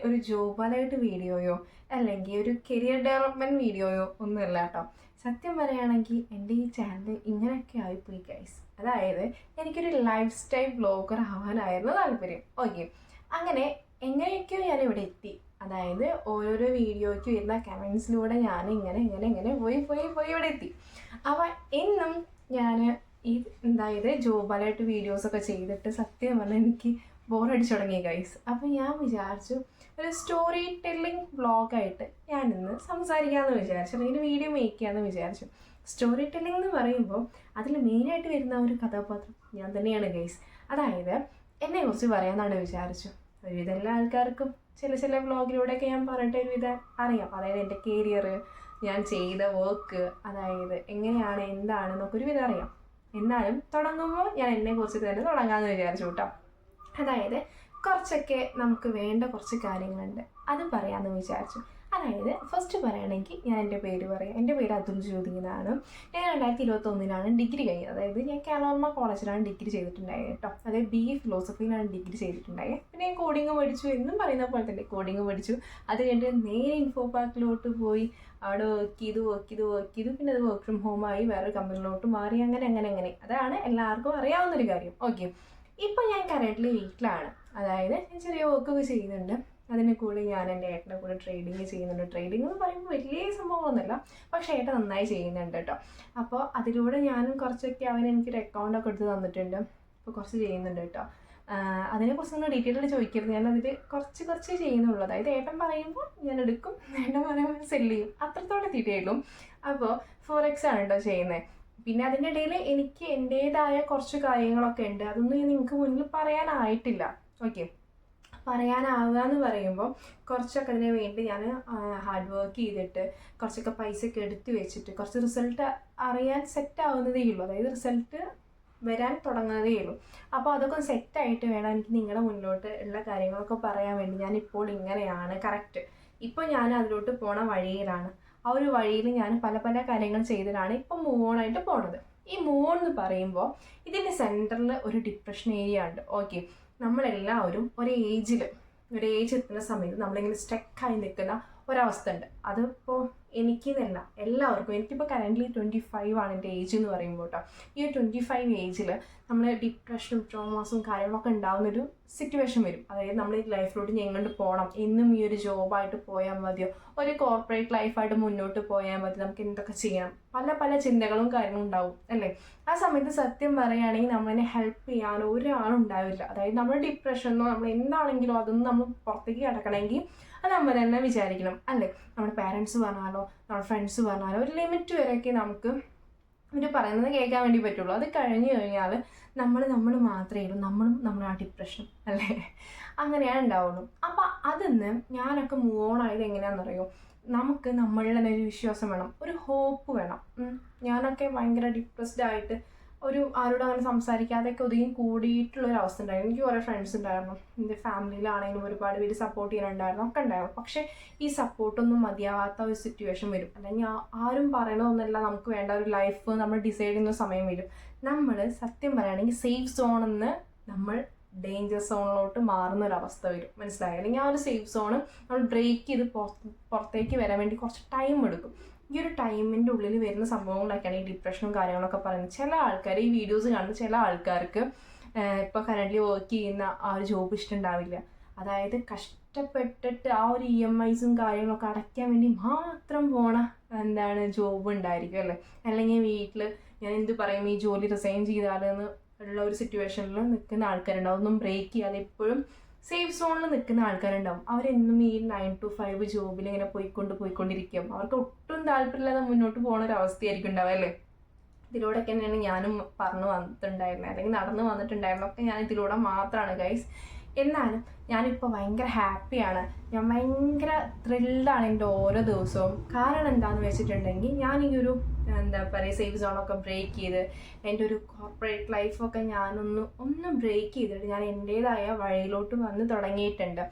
ഒരു job alert വീഡിയോയോ അല്ലെങ്കിൽ ഒരു കരിയർ ഡെവലപ്മെൻറ്റ് വീഡിയോയോ ഒന്നുമല്ല കേട്ടോ. സത്യം പറയുകയാണെങ്കിൽ എൻ്റെ ഈ ചാനൽ ഇങ്ങനെയൊക്കെ ആയിപ്പോയി ഗൈസ്. അതായത് എനിക്കൊരു ലൈഫ് സ്റ്റൈൽ ബ്ലോഗർ ആവാനായിരുന്നു താല്പര്യം. ഓക്കെ, അങ്ങനെ എങ്ങനെയൊക്കെയോ ഞാൻ ഇവിടെ എത്തി. അതായത് ഓരോരോ വീഡിയോയ്ക്ക് വരുന്ന കമൻസിലൂടെ ഞാൻ ഇങ്ങനെ പോയി ഇവിടെ എത്തി. അപ്പോൾ എന്നും ഞാൻ അതായത് ജോബ് അലർട്ട് വീഡിയോസൊക്കെ ചെയ്തിട്ട് സത്യം പറഞ്ഞാൽ എനിക്ക് ബോറടിച്ചു തുടങ്ങി ഗൈസ്. അപ്പോൾ ഞാൻ വിചാരിച്ചു ഒരു സ്റ്റോറി ടെല്ലിംഗ് വ്ളോഗായിട്ട് ഞാനിന്ന് സംസാരിക്കാമെന്ന് വിചാരിച്ചു, അല്ലെങ്കിൽ വീഡിയോ മേക്ക് ചെയ്യാമെന്ന് വിചാരിച്ചു. സ്റ്റോറി ടെല്ലിംഗ് എന്ന് പറയുമ്പോൾ അതിൽ മെയിനായിട്ട് വരുന്ന ഒരു കഥാപാത്രം ഞാൻ തന്നെയാണ് ഗൈസ്. അതായത് എന്നെക്കുറിച്ച് പറയാമെന്നാണ് വിചാരിച്ചു. ഒരുവിധം എല്ലാ ആൾക്കാർക്കും ചില വ്ളോഗിലൂടെയൊക്കെ ഞാൻ പറഞ്ഞിട്ട് ഒരുവിധം അറിയാം. അതായത് എൻ്റെ കരിയർ, ഞാൻ ചെയ്ത വർക്ക്, അതായത് എങ്ങനെയാണ് എന്താണെന്നൊക്കെ ഒരുവിധം അറിയാം. എന്നാലും തുടങ്ങുമ്പോൾ ഞാൻ എന്നെക്കുറിച്ച് തന്നെ തുടങ്ങാമെന്ന് വിചാരിച്ചു കേട്ടോ. അതായത് കുറച്ചൊക്കെ നമുക്ക് വേണ്ട കുറച്ച് കാര്യങ്ങളുണ്ട്, അത് പറയാമെന്ന് വിചാരിച്ചു. അതായത് ഫസ്റ്റ് പറയുകയാണെങ്കിൽ ഞാൻ എൻ്റെ പേര് പറയാം. എൻ്റെ പേര് അതുൽ ജ്യോതി എന്നാണ്. ഞാൻ 2021 ഡിഗ്രി കഴിഞ്ഞത്. അതായത് ഞാൻ കേരള കോളേജിലാണ് ഡിഗ്രി ചെയ്തിട്ടുണ്ടായത് കേട്ടോ. അതായത് BA ഫിലോസഫിയിലാണ് ഡിഗ്രി ചെയ്തിട്ടുണ്ടായത്. പിന്നെ ഞാൻ കോഡിങ് പഠിച്ചു, എന്നും പറയുന്ന പോലെ തന്നെ കോഡിങ് പഠിച്ചു. അത് കഴിഞ്ഞിട്ട് നേരെ ഇൻഫോ പാർക്കിലോട്ട് പോയി അവിടെ വർക്ക് ചെയ്തു. പിന്നെ അത് വർക്ക് ഫ്രം ഹോമായി വേറൊരു കമ്പനിയിലോട്ട് മാറി. അങ്ങനെ അതാണ് എല്ലാവർക്കും അറിയാവുന്നൊരു കാര്യം. ഓക്കെ, ഇപ്പം ഞാൻ കറൻ്റ്ലി വീട്ടിലാണ്. അതായത് ഞാൻ ചെറിയ വർക്കൊക്കെ ചെയ്യുന്നുണ്ട്. അതിന് കൂടെ ഞാൻ എൻ്റെ ഏട്ടൻ്റെ കൂടെ ട്രേഡിങ് ചെയ്യുന്നുണ്ട്. ട്രേഡിങ് എന്ന് പറയുമ്പോൾ വലിയ സംഭവമൊന്നുമില്ല, പക്ഷേ ഏട്ടൻ നന്നായി ചെയ്യുന്നുണ്ട് കേട്ടോ. അപ്പോൾ അതിലൂടെ ഞാനും കുറച്ചൊക്കെ എനിക്കൊരു അക്കൗണ്ടൊക്കെ എടുത്ത് തന്നിട്ടുണ്ട്. അപ്പോൾ കുറച്ച് ചെയ്യുന്നുണ്ട് കേട്ടോ. അതിനെക്കുറിച്ചൊന്നും ഡീറ്റെയിൽഡ് ചോദിക്കരുത്. ഞാനതിൽ കുറച്ച് ചെയ്യുന്നുള്ളൂ. അതായത് ഏട്ടൻ പറയുമ്പോൾ ഞാൻ എടുക്കും, ഏട്ടൻ പറയുമ്പോൾ സെല്ല് ചെയ്യും, അത്രത്തോളം എത്തിയിട്ടേയുള്ളൂ. അപ്പോൾ ഫോറെക്സ് ആണ് കേട്ടോ ചെയ്യുന്നത്. പിന്നെ അതിൻ്റെ ഇടയിൽ എനിക്ക് എൻ്റേതായ കുറച്ച് കാര്യങ്ങളൊക്കെ ഉണ്ട്. അതൊന്നും ഞാൻ നിങ്ങൾക്ക് മുന്നിൽ പറയാനായിട്ടില്ല. ഓക്കെ, പറയാനാവുക എന്ന് പറയുമ്പോൾ കുറച്ചൊക്കെ അതിന് വേണ്ടി ഞാൻ ഹാർഡ് വർക്ക് ചെയ്തിട്ട് കുറച്ചൊക്കെ പൈസയൊക്കെ എടുത്ത് വെച്ചിട്ട് കുറച്ച് റിസൾട്ട് അറിയാൻ സെറ്റ് ആവുന്നതേ ഉള്ളൂ. അതായത് റിസൾട്ട് വരാൻ തുടങ്ങുന്നതേ ഉള്ളൂ. അപ്പോൾ അതൊക്കെ സെറ്റായിട്ട് വേണം എനിക്ക് നിങ്ങളുടെ മുന്നോട്ട് ഉള്ള കാര്യങ്ങളൊക്കെ പറയാൻ വേണ്ടി. ഞാനിപ്പോൾ ഇങ്ങനെയാണ് കറക്റ്റ്. ഇപ്പോൾ ഞാൻ അതിലോട്ട് പോണ വഴിയിലാണ്. ആ ഒരു വഴിയിൽ ഞാൻ പല കാര്യങ്ങൾ ചെയ്തിട്ടാണ് ഇപ്പം മൂവ് ഓൺ ആയിട്ട് പോണത്. ഈ മൂവ് ഓൺ എന്ന് പറയുമ്പോൾ ഇതിൻ്റെ സെൻറ്ററിൽ ഒരു ഡിപ്രഷൻ ഏരിയ ഉണ്ട്. ഓക്കെ, നമ്മളെല്ലാവരും ഒരു ഏജ് എത്തുന്ന സമയത്ത് നമ്മളിങ്ങനെ സ്റ്റക്കായി നിൽക്കുന്ന ഒരവസ്ഥ ഉണ്ട്. അതിപ്പോൾ എനിക്കെന്നല്ല, എല്ലാവർക്കും. എനിക്കിപ്പോൾ കറൻ്റ്ലി 25 ആണ് എൻ്റെ ഏജ് എന്ന് പറയുമ്പോൾ കേട്ടോ. ഈ 25 ഏജിൽ നമ്മൾ ഡിപ്രഷനും ട്രോമാസും കാര്യങ്ങളൊക്കെ ഉണ്ടാകുന്നൊരു സിറ്റുവേഷൻ വരും. അതായത് നമ്മൾ ഈ ലൈഫിലോട്ട് ഞങ്ങോട്ട് പോകണം, എന്നും ഈ ഒരു ജോബായിട്ട് പോയാൽ മതിയോ, ഒരു കോർപ്പറേറ്റ് ലൈഫായിട്ട് മുന്നോട്ട് പോയാൽ മതി, നമുക്ക് എന്തൊക്കെ ചെയ്യണം, പല ചിന്തകളും കാര്യങ്ങളും ഉണ്ടാവും അല്ലേ. ആ സമയത്ത് സത്യം പറയുകയാണെങ്കിൽ നമ്മളതിനെ ഹെൽപ്പ് ചെയ്യാൻ ഒരാളും ഉണ്ടാവില്ല. അതായത് നമ്മൾ ഡിപ്രഷനോ നമ്മൾ എന്താണെങ്കിലോ അതൊന്നും നമ്മൾ പുറത്തേക്ക് കിടക്കണമെങ്കിൽ അത് നമ്മൾ തന്നെ വിചാരിക്കണം അല്ലേ. നമ്മുടെ പാരൻസ് പറഞ്ഞാലോ നമ്മുടെ ഫ്രണ്ട്സ് പറഞ്ഞാലോ ഒരു ലിമിറ്റ് വരെയൊക്കെ നമുക്ക് ഇവർ പറയുന്നത് കേൾക്കാൻ വേണ്ടി പറ്റുള്ളൂ. അത് കഴിഞ്ഞ് കഴിഞ്ഞാൽ നമ്മൾ മാത്രമേ ഉള്ളൂ, നമ്മളും ആ ഡിപ്രഷൻ അല്ലേ, അങ്ങനെയാണ് ഉണ്ടാവുള്ളൂ. അപ്പം അതിന്ന് ഞാനൊക്കെ മൂവ് ഓൺ ആയത് എങ്ങനെയാണെന്നറിയോ, നമുക്ക് നമ്മളിൽ തന്നെ ഒരു വിശ്വാസം വേണം, ഒരു ഹോപ്പ് വേണം. ഞാനൊക്കെ ഭയങ്കര ഡിപ്രസ്ഡ് ആയിട്ട് ആരോടും അങ്ങനെ സംസാരിക്കാതെയൊക്കെ ഒതുങ്ങി കൂടിയിട്ടുള്ളൊരവസ്ഥ ഉണ്ടായിരുന്നു. എനിക്ക് കുറേ ഫ്രണ്ട്സ് ഉണ്ടായിരുന്നു, എൻ്റെ ഫാമിലിയിലാണെങ്കിലും ഒരുപാട് പേര് സപ്പോർട്ട് ചെയ്യാനുണ്ടായിരുന്നു, ഒക്കെ ഉണ്ടായിരുന്നു. പക്ഷേ ഈ സപ്പോർട്ടൊന്നും മതിയാവാത്ത ഒരു സിറ്റുവേഷൻ വരും. അല്ലെങ്കിൽ ആരും പറയണമെന്നല്ല നമുക്ക് വേണ്ട ഒരു ലൈഫ് നമ്മൾ ഡിസൈഡ് ചെയ്യുന്ന സമയം വരും. നമ്മൾ സത്യം പറയുകയാണെങ്കിൽ സേഫ് സോണിൽ നിന്ന് നമ്മൾ ഡേഞ്ചർ സോണിലോട്ട് മാറുന്നൊരവസ്ഥ വരും, മനസ്സിലായി. അല്ലെങ്കിൽ ആ ഒരു സേഫ് സോണ് നമ്മൾ ബ്രേക്ക് ചെയ്ത് പുറത്തേക്ക് വരാൻ വേണ്ടി കുറച്ച് ടൈം എടുക്കും. ഈ ഒരു ടൈമിൻ്റെ ഉള്ളിൽ വരുന്ന സംഭവങ്ങളൊക്കെയാണ് ഈ ഡിപ്രഷനും കാര്യങ്ങളൊക്കെ പറയുന്നത്. ചില ആൾക്കാർ ഈ വീഡിയോസ് കാണുന്ന ചില ആൾക്കാർക്ക് ഇപ്പോൾ കറൻ്റ്ലി വർക്ക് ചെയ്യുന്ന ആ ഒരു ജോബ് ഇഷ്ടമുണ്ടാവില്ല. അതായത് കഷ്ടപ്പെട്ടിട്ട് ആ ഒരു EMIസും കാര്യങ്ങളൊക്കെ അടയ്ക്കാൻ വേണ്ടി മാത്രം പോണ ജോബ് ഉണ്ടായിരിക്കും അല്ലേ. അല്ലെങ്കിൽ വീട്ടിൽ ഞാൻ എന്ത് പറയും, ഈ ജോലി റിസൈൻ ചെയ്താലെന്ന് ഉള്ള ഒരു സിറ്റുവേഷനിൽ നിൽക്കുന്ന ആൾക്കാരുണ്ടാവും. ഒന്നും ബ്രേക്ക് ചെയ്യാതെ എപ്പോഴും സേഫ് സോണിൽ നിൽക്കുന്ന ആൾക്കാരുണ്ടാവും. അവരെന്നും ഈ 9 to 5 ജോബിൽ ഇങ്ങനെ പോയിക്കൊണ്ടിരിക്കും. അവർക്ക് ഒട്ടും താല്പര്യമില്ലാതെ മുന്നോട്ട് പോകുന്ന ഒരു അവസ്ഥയായിരിക്കും ഉണ്ടാവുക അല്ലേ. ഇതിലൂടെയൊക്കെ തന്നെയാണ് ഞാനും പറഞ്ഞു വന്നിട്ടുണ്ടായിരുന്നത്, അല്ലെങ്കിൽ നടന്നു വന്നിട്ടുണ്ടായിരുന്നൊക്കെ ഞാൻ ഇതിലൂടെ മാത്രമാണ് ഗൈസ്. എന്നാലും ഞാനിപ്പോൾ ഭയങ്കര ഹാപ്പിയാണ്, ഞാൻ ഭയങ്കര ത്രില്ഡാണ് എൻ്റെ ഓരോ ദിവസവും. കാരണം എന്താണെന്ന് വെച്ചിട്ടുണ്ടെങ്കിൽ ഞാൻ ഈ ഒരു സേഫ് സോണൊക്കെ ബ്രേക്ക് ചെയ്ത് എൻ്റെ ഒരു കോർപ്പറേറ്റ് ലൈഫൊക്കെ ഒന്ന് ബ്രേക്ക് ചെയ്തിട്ട് ഞാൻ എൻ്റേതായ വഴിയിലോട്ട് വന്ന് തുടങ്ങിയിട്ടുണ്ട്.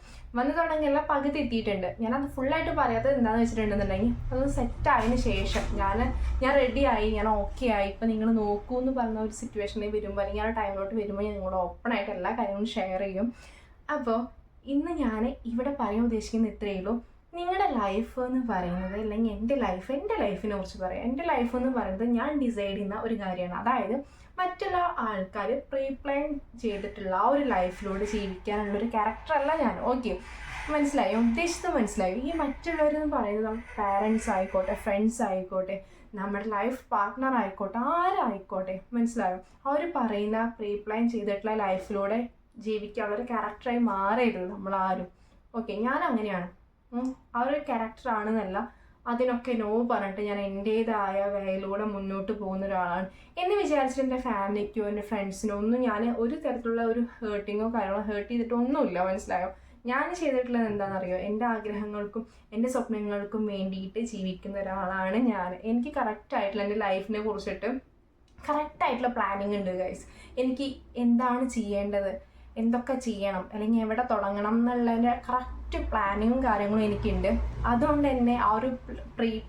തുടങ്ങിയല്ല പകുതി എത്തിയിട്ടുണ്ട്. ഞാനത് ഫുള്ളായിട്ട് പറയാത്തത് എന്താണെന്ന് വെച്ചിട്ടുണ്ടെന്നുണ്ടെങ്കിൽ അതൊന്ന് സെറ്റായതിന് ശേഷം ഞാൻ റെഡിയായി, ഞാൻ ഓക്കെ ആയി, ഇപ്പം നിങ്ങൾ നോക്കൂ എന്ന് പറഞ്ഞ ഒരു സിറ്റുവേഷനിൽ വരുമ്പോൾ അല്ലെങ്കിൽ ആ ടൈമിലോട്ട് വരുമ്പോൾ ഞാൻ നിങ്ങളോട് ഓപ്പണായിട്ട് എല്ലാ കാര്യങ്ങളും ഷെയർ ചെയ്യും. അപ്പോൾ ഇന്ന് ഞാൻ ഇവിടെ പറയാൻ ഉദ്ദേശിക്കുന്ന ഇത്രയേ ഉള്ളൂ. നിങ്ങളുടെ ലൈഫ് എന്ന് പറയുന്നത്, അല്ലെങ്കിൽ എൻ്റെ ലൈഫിനെ കുറിച്ച് പറയാം. എൻ്റെ ലൈഫ് എന്ന് പറയുന്നത് ഞാൻ ഡിസൈഡ് ചെയ്യുന്ന ഒരു കാര്യമാണ്. അതായത് മറ്റുള്ള ആൾക്കാർ പ്ലാൻ ചെയ്തിട്ടുള്ള ആ ഒരു ലൈഫിലൂടെ ജീവിക്കാനുള്ളൊരു ക്യാരക്ടറല്ല ഞാൻ. ഓക്കെ, മനസ്സിലായോ? ഉദ്ദേശിച്ചത് മനസ്സിലായോ? ഈ മറ്റുള്ളവരെന്ന് പറയുന്നത് നമ്മുടെ പാരൻസ് ആയിക്കോട്ടെ, ഫ്രണ്ട്സ് ആയിക്കോട്ടെ, നമ്മുടെ ലൈഫ് പാർട്ട്ണർ ആയിക്കോട്ടെ, ആരായിക്കോട്ടെ, മനസ്സിലായോ? അവർ പറയുന്ന പ്ലാൻ ചെയ്തിട്ടുള്ള ലൈഫിലൂടെ ജീവിക്കാനുള്ളൊരു ക്യാരക്ടറായി മാറരുത് നമ്മളാരും. ഓക്കെ, ഞാൻ അങ്ങനെയാണ്. ആ ഒരു ക്യാരക്ടറാണെന്നല്ല, അതിനൊക്കെ നോ പറഞ്ഞിട്ട് ഞാൻ എൻ്റേതായ വേയിലൂടെ മുന്നോട്ട് പോകുന്ന ഒരാളാണ് എന്ന് വിചാരിച്ചിട്ട് എൻ്റെ ഫാമിലിക്കോ എൻ്റെ ഫ്രണ്ട്സിനോ ഒന്നും ഞാൻ ഒരു തരത്തിലുള്ള ഒരു ഹേർട്ടിങ്ങോ കാര്യങ്ങളോ ഹേർട്ട് ചെയ്തിട്ടൊന്നുമില്ല. മനസ്സിലായോ? ഞാൻ ചെയ്തിട്ടുള്ളത് എന്താണെന്നറിയോ? എൻ്റെ ആഗ്രഹങ്ങൾക്കും എൻ്റെ സ്വപ്നങ്ങൾക്കും വേണ്ടിയിട്ട് ജീവിക്കുന്ന ഒരാളാണ് ഞാൻ. എനിക്ക് കറക്റ്റായിട്ടുള്ള എൻ്റെ ലൈഫിനെ കുറിച്ചിട്ട് കറക്റ്റായിട്ടുള്ള പ്ലാനിങ് ഉണ്ട് ഗൈസ്. എനിക്ക് എന്താണ് ചെയ്യേണ്ടത്, എന്തൊക്കെ ചെയ്യണം, അല്ലെങ്കിൽ എവിടെ തുടങ്ങണം എന്നുള്ളതിൻ്റെ കറക്റ്റ് പ്ലാനിങ്ങും കാര്യങ്ങളും എനിക്കുണ്ട്. അതുകൊണ്ട് തന്നെ ആ ഒരു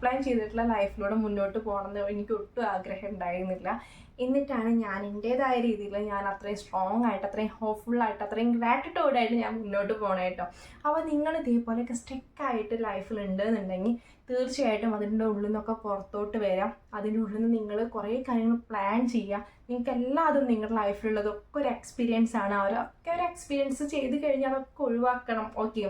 പ്ലാൻ ചെയ്തിട്ടുള്ള ലൈഫിലൂടെ മുന്നോട്ട് പോകണമെന്ന് എനിക്ക് ഒട്ടും ആഗ്രഹം ഉണ്ടായിരുന്നില്ല. എന്നിട്ടാണ് ഞാൻ എൻ്റേതായ രീതിയിൽ ഞാൻ അത്രയും സ്ട്രോങ് ആയിട്ട്, അത്രയും ഹോപ്പ്ഫുള്ളായിട്ട്, അത്രയും ഗ്രാറ്റിറ്റ്യൂഡായിട്ട് ഞാൻ മുന്നോട്ട് പോകണം കേട്ടോ. അപ്പോൾ നിങ്ങൾ ഇതേപോലെയൊക്കെ സ്റ്റക്കായിട്ട് ലൈഫിൽ ഉണ്ടെന്നുണ്ടെങ്കിൽ തീർച്ചയായിട്ടും അതിൻ്റെ ഉള്ളിൽ നിന്നൊക്കെ പുറത്തോട്ട് വരാം. അതിൻ്റെ ഉള്ളിൽ നിന്ന് നിങ്ങൾ കുറേ കാര്യങ്ങൾ പ്ലാൻ ചെയ്യുക. നിങ്ങൾക്ക് എല്ലാതും നിങ്ങളുടെ ലൈഫിലുള്ളതൊക്കെ ഒരു എക്സ്പീരിയൻസ് ആണ്. അവരൊക്കെ ഒരു എക്സ്പീരിയൻസ് ചെയ്ത് കഴിഞ്ഞാൽ അതൊക്കെ ഒഴിവാക്കണം. ഓക്കെ,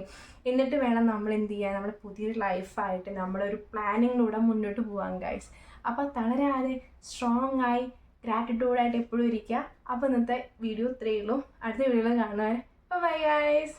എന്നിട്ട് വേണം നമ്മൾ എന്ത് ചെയ്യാൻ, നമ്മുടെ പുതിയൊരു ലൈഫായിട്ട് നമ്മളൊരു പ്ലാനിങ്ങിലൂടെ മുന്നോട്ട് പോകാൻ ഗൈസ്. അപ്പോൾ തളരാതെ സ്ട്രോങ് ആയി ഗ്രാറ്റിറ്റ്യൂഡായിട്ട് എപ്പോഴും ഇരിക്കുക. അപ്പോൾ ഇന്നത്തെ വീഡിയോ ഇത്രയേ ഉള്ളൂ. അടുത്ത വീഡിയോയിൽ കാണുന്നവരെ ബൈ ഗൈസ്.